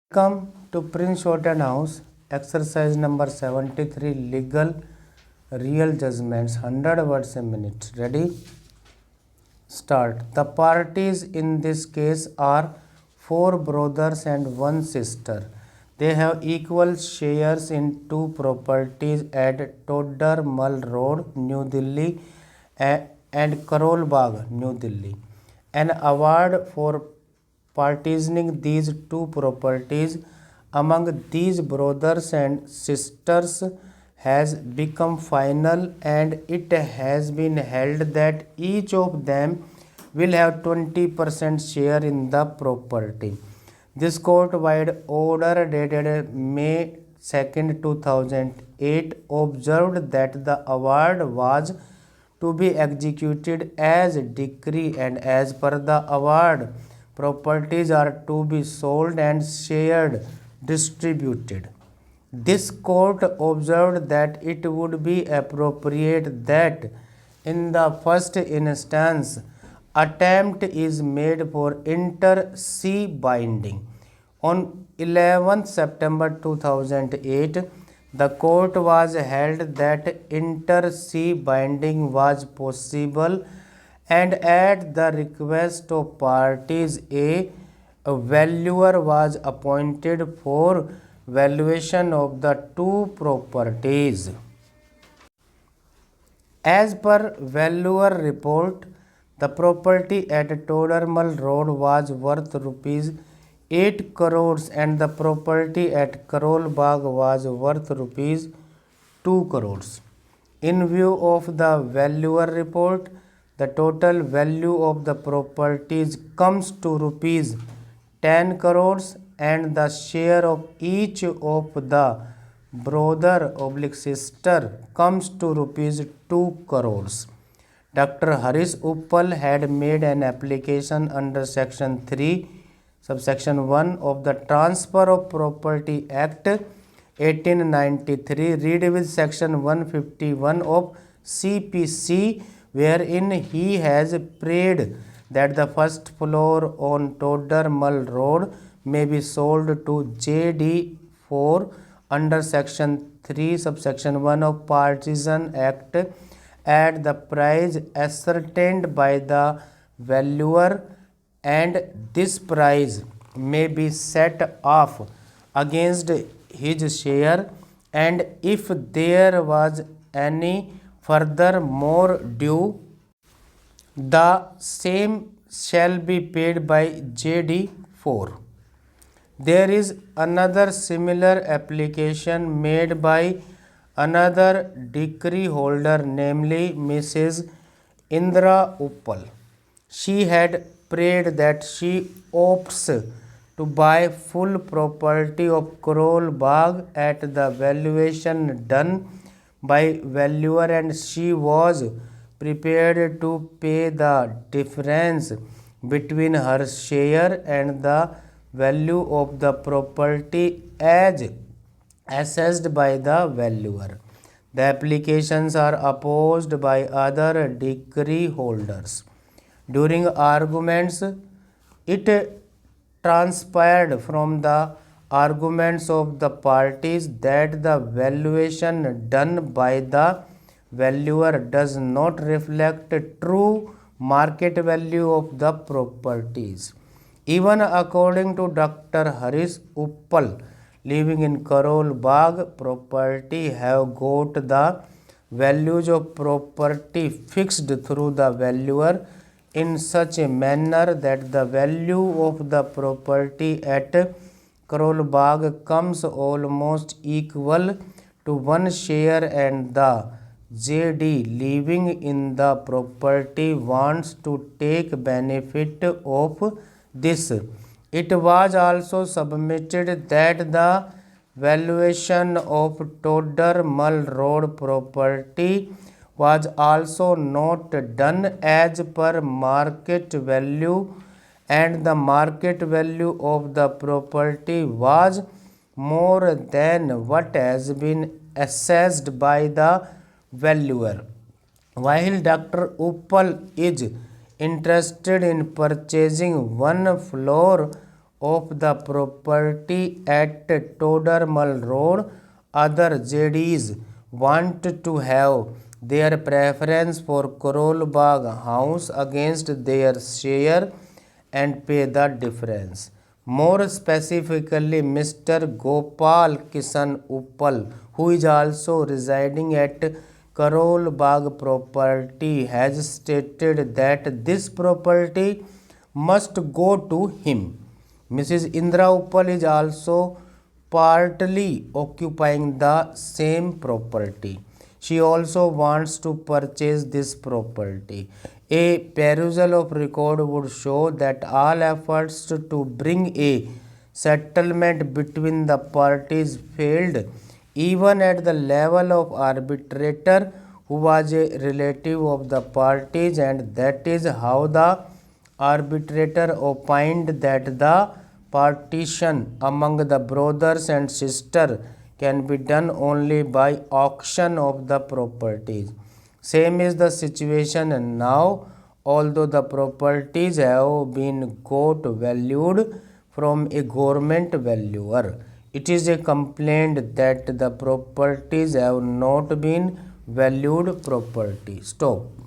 Welcome to Prince Shorten House, exercise number 73, legal real judgments, 100 words a minute. Ready? Start. The parties in this case are four brothers and one sister. They have equal shares in two properties at Todder Mall Road, New Delhi and Karol Bagh, New Delhi. An award for partitioning these two properties among these brothers and sisters has become final, and it has been held that each of them will have 20% share in the property. This court-wide order dated May 2nd, 2008 observed that the award was to be executed as decree, and as per the award, properties are to be sold and shared distributed. This court observed that it would be appropriate that in the first instance attempt is made for inter-se binding. On 11th September 2008, the court was held that inter-se binding was possible, and at the request of parties, a valuer was appointed for valuation of the two properties. As per valuer report, the property at Todermal Road was worth rupees 8 crores and the property at Karol Bagh was worth rupees 2 crores. In view of the valuer report, the total value of the properties comes to rupees 10 crores and the share of each of the brother / sister comes to rupees 2 crores. Dr. Harish Uppal had made an application under section 3 subsection 1 of the Transfer of Property Act 1893 read with section 151 of CPC, wherein he has prayed that the first floor on Todder Mall Road may be sold to JD4 under section 3 subsection 1 of Partition Act at the price ascertained by the valuer, and this price may be set off against his share, and if there was any further more due, the same shall be paid by JD4. There is another similar application made by another decree holder, namely Mrs. Indra Uppal. She had prayed that she opts to buy full property of Karol Bagh at the valuation done by valuer, and she was prepared to pay the difference between her share and the value of the property as assessed by the valuer. The applications are opposed by other decree holders. During arguments, it transpired from the arguments of the parties that the valuation done by the valuer does not reflect true market value of the properties. Even according to Dr. Harish Uppal, living in Karol Bagh, property have got the values of property fixed through the valuer in such a manner that the value of the property at Karol Bagh comes almost equal to one share, and the JD living in the property wants to take benefit of this. It was also submitted that the valuation of Todder Mall Road property was also not done as per market value, and the market value of the property was more than what has been assessed by the valuer. While Dr. Uppal is interested in purchasing one floor of the property at Todermal Road. Other JDs want to have their preference for Karol Bagh house against their share and pay the difference. More specifically, Mr. Gopal Kishan Uppal, who is also residing at Karol Bagh property, has stated that this property must go to him. Mrs. Indra Uppal is also partly occupying the same property. She also wants to purchase this property. A perusal of record would show that all efforts to bring a settlement between the parties failed, even at the level of arbitrator who was a relative of the parties, and that is how the arbitrator opined that the partition among the brothers and sisters can be done only by auction of the properties. Same is the situation now, although the properties have been got valued from a government valuer. It is a complaint that the properties have not been valued property. Stop.